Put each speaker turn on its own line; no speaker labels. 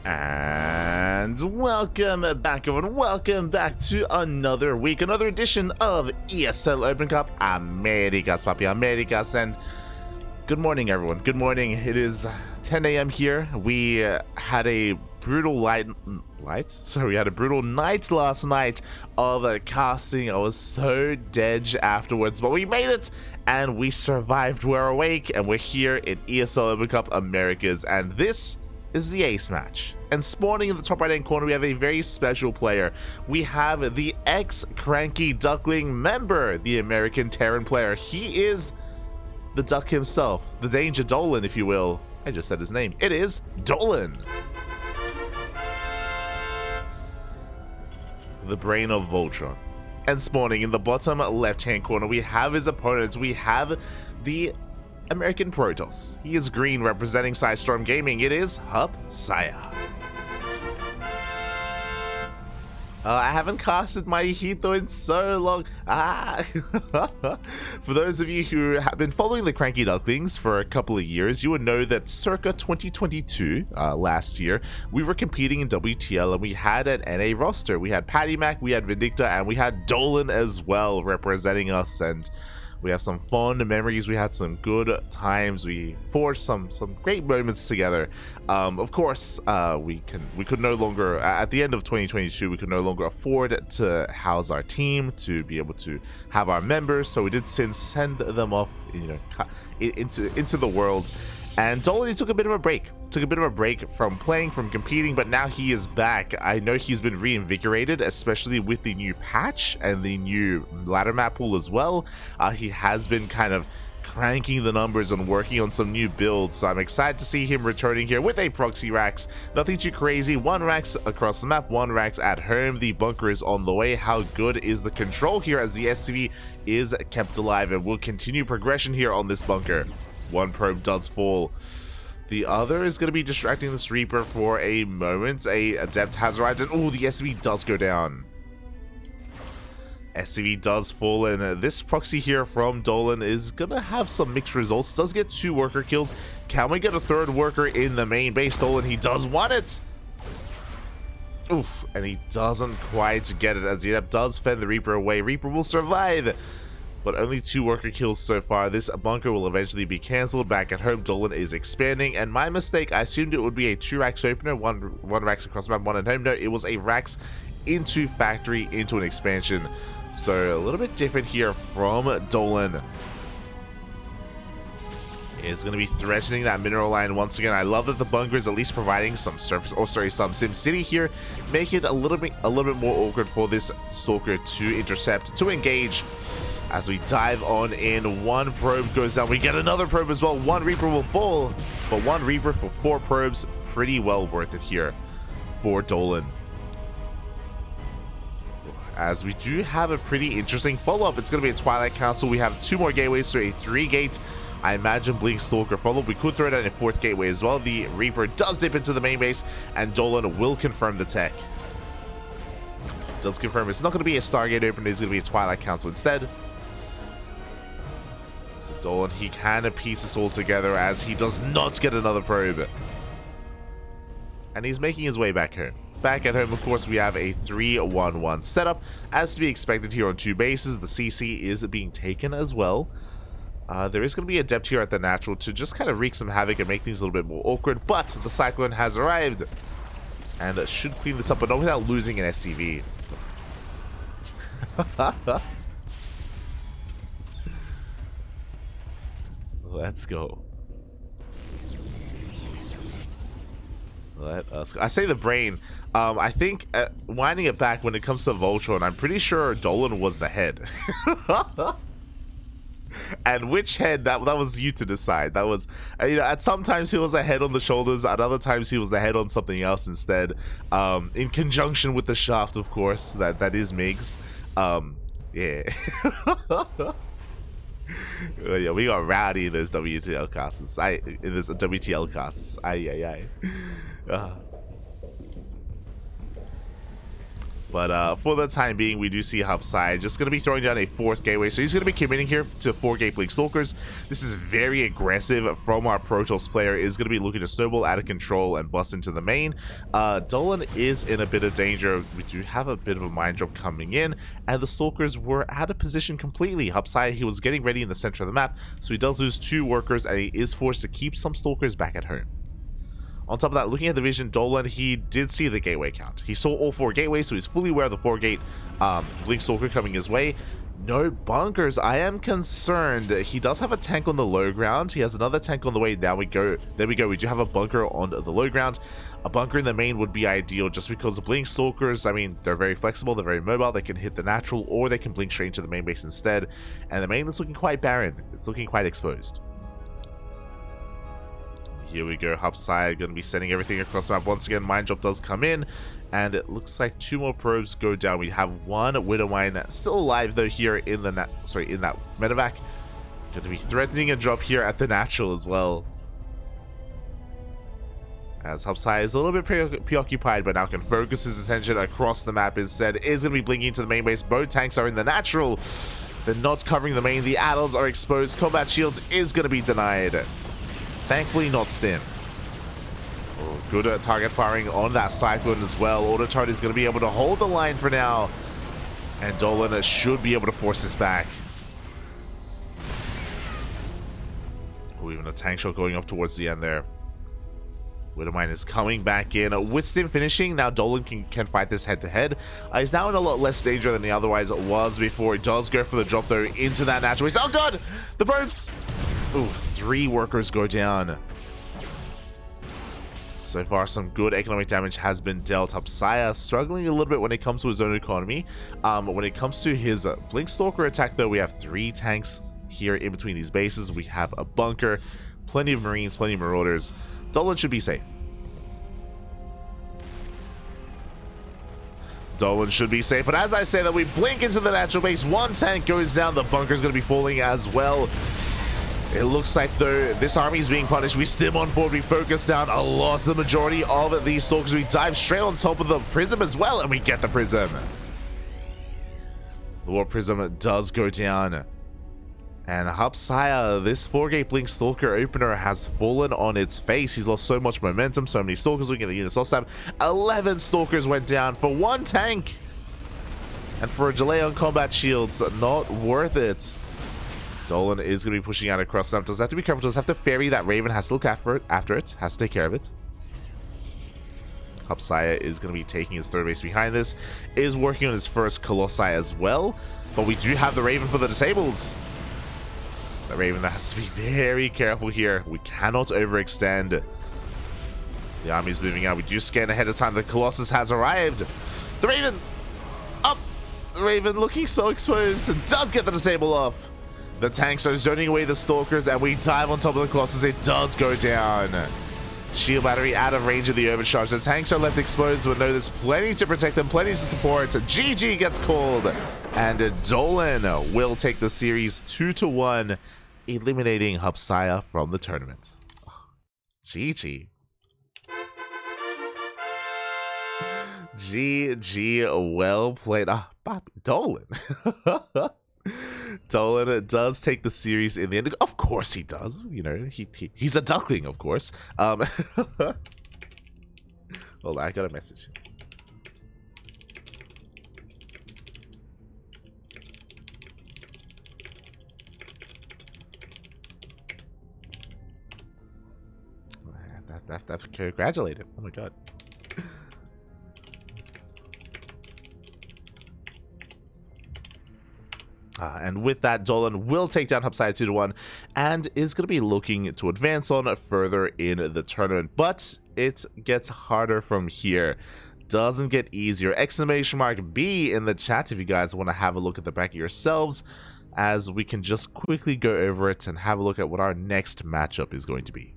And welcome back, everyone. Welcome back to another week, another edition of ESL Open Cup Americas, Papi Americas. And good morning, everyone. Good morning. It is 10 a.m. here. We had a brutal we had a brutal night last night of casting. I was so dead afterwards, but we made it and we survived. We're awake and we're here in ESL Open Cup Americas, and this is the ace match. And spawning in the top right hand corner, we have a very special player. We have the ex-CranKy Duckling member, the American Terran player. He is the Duck himself, the Danger Dolan, if you will. I just said his name. It is Dolan, the brain of Voltron. And spawning in the bottom left hand corner, we have his opponents. We have the American Protoss. He is green, representing Storm Gaming. It is Hupsaiya. I haven't casted my Hito in so long. For those of you who have been following the CranKy Ducklings for a couple of years, you would know that circa 2022, last year, we were competing in WTL and we had an NA roster. We had Patty Mac, we had Vindicta, and we had Dolan as well representing us, and we have some fond memories. We had some good times. We forged some great moments together. Of course, we could no longer, at the end of 2022, we could no longer afford to house our team, to be able to have our members. So we did send them off, into the world. And Dolan took a bit of a break. From playing, from competing, but now he is back. I know he's been reinvigorated, especially with the new patch and the new ladder map pool as well. He has been kind of cranking the numbers and working on some new builds, so I'm excited to see him returning here with a proxy racks. Nothing too crazy. 1 racks across the map, 1 racks at home. The bunker is on the way. How good is the control here as the SCV is kept alive, and will continue progression here on this bunker. 1 probe does fall. The other is going to be distracting this Reaper for a moment. A Adept has arrived, and oh, the SCV does go down. SCV does fall, and this proxy here from Dolan is going to have some mixed results. Does get 2 worker kills. Can we get a 3rd worker in the main base? Dolan, he does want it. Oof, and he doesn't quite get it as the Adept does fend the Reaper away. Reaper will survive, but only 2 worker kills so far. This bunker will eventually be cancelled. Back at home, Dolan is expanding, and my mistake, I assumed it would be a 2 racks opener, one racks across the map, 1 at home. No, it was a racks into factory, into an expansion. So a little bit different here from Dolan. Is going to be threatening that mineral line once again. I love that the bunker is at least providing some surface, some Sim City here, make it a little bit more awkward for this Stalker to intercept, to engage. As we dive on in, 1 probe goes down. We get another probe as well. 1 Reaper will fall, but 1 Reaper for 4 probes, pretty well worth it here for Dolan. As we do have a pretty interesting follow-up. It's going to be a Twilight Council. We have 2 more gateways, so a 3 gate. I imagine Blink Stalker follow-up. We could throw down a 4th gateway as well. The Reaper does dip into the main base, and Dolan will confirm the tech. Does confirm it's not going to be a Stargate opener. It's going to be a Twilight Council instead. Dolan, he can piece this all together as he does not get another probe. And he's making his way back home. Back at home, of course, we have a 3-1-1 setup. As to be expected here on 2 bases, the CC is being taken as well. There is going to be a Adept here at the natural to just kind of wreak some havoc and make things a little bit more awkward. But the Cyclone has arrived and should clean this up, but not without losing an SCV. Let's go. Let us go. I say the brain. I think winding it back when it comes to Voltron, I'm pretty sure Dolan was the head. And which head, that was you to decide. That was, at sometimes he was a head on the shoulders, at other times he was the head on something else instead. In conjunction with the shaft, of course, that is Migs. Yeah. Yeah, we got rowdy in those WTL casts. In those WTL casts. But for the time being, we do see Hupsaiya just going to be throwing down a 4th gateway. So he's going to be committing here to 4 gate Blink Stalkers. This is very aggressive from our Protoss player. Is going to be looking to snowball out of control and bust into the main. Dolan is in a bit of danger. We do have a bit of a mine drop coming in, and the Stalkers were out of position completely. Hupsaiya, he was getting ready in the center of the map, so he does lose 2 workers, and he is forced to keep some Stalkers back at home. On top of that, looking at the vision, Dolan, he did see the gateway count. He saw all 4 gateways, so he's fully aware of the 4 gate Blink Stalker coming his way. No bunkers. I am concerned. He does have a tank on the low ground. He has another tank on the way. There we go. We do have a bunker on the low ground. A bunker in the main would be ideal just because the Blink Stalkers, I mean, they're very flexible. They're very mobile. They can hit the natural, or they can blink straight into the main base instead. And the main is looking quite barren. It's looking quite exposed. Here we go. Hupsaiya going to be sending everything across the map. Once again, mine drop does come in, and it looks like 2 more probes go down. We have 1 Widow Mine still alive though here in the in that medevac. Going to be threatening a drop here at the natural as well. As Hupsaiya is a little bit preoccupied, but now can focus his attention across the map instead. Is going to be blinking into the main base. Both tanks are in the natural. They're not covering the main. The add-ons are exposed. Combat shields is going to be denied. Thankfully, not Stim. Oh, good target firing on that Cyclone as well. Autotard is going to be able to hold the line for now. And Dolan should be able to force this back. Oh, even a tank shot going up towards the end there. Widowmine is coming back in. With Stim finishing, now Dolan can fight this head-to-head. He's now in a lot less danger than he otherwise was before. He does go for the drop, though, into that natural. Oh, God! The probes! Ooh, 3 workers go down. So far, some good economic damage has been dealt. Hupsaiya struggling a little bit when it comes to his own economy. When it comes to his Blink Stalker attack, though, we have 3 tanks here in between these bases. We have a bunker, plenty of Marines, plenty of Marauders. Dolan should be safe. Dolan should be safe, but as I say that, we blink into the natural base. 1 tank goes down. The bunker's going to be falling as well. It looks like, though, this army is being punished. We stim on forward. We focus down a lot. The majority of these Stalkers, we dive straight on top of the Prism as well, and we get the Prism. The War Prism does go down. And Hupsaiya, this 4-gate Blink Stalker opener has fallen on its face. He's lost so much momentum, so many Stalkers. Looking at the units lost time. 11 Stalkers went down for 1 tank. And for a delay on combat shields, not worth it. Dolan is going to be pushing out across them. Does have to be careful. Does have to ferry that Raven. Has to look after it. Has to take care of it. Hupsaiya is going to be taking his 3rd base behind this. Is working on his first Colossi as well. But we do have the Raven for the disables. The Raven that has to be very careful here. We cannot overextend. The army's moving out. We do scan ahead of time. The Colossus has arrived. The Raven up. The Raven looking so exposed. It does get the disable off. The tanks are zoning away the Stalkers, and we dive on top of the Colossus. It does go down. Shield battery out of range of the overcharge. The tanks are left exposed, but no, there's plenty to protect them, plenty to support. GG gets called, and Dolan will take the series 2-1, eliminating Hupsaiya from the tournament. GG. GG, well played. Dolan. Dolan does take the series in the end. Of course he does. You know, he's a Duckling, of course. Hold on, I got a message. That's congratulated. Oh my god. And with that, Dolan will take down Hupsaiya 2-1 and is going to be looking to advance on further in the tournament. But it gets harder from here. Doesn't get easier. Exclamation mark B in the chat if you guys want to have a look at the bracket yourselves, as we can just quickly go over it and have a look at what our next matchup is going to be.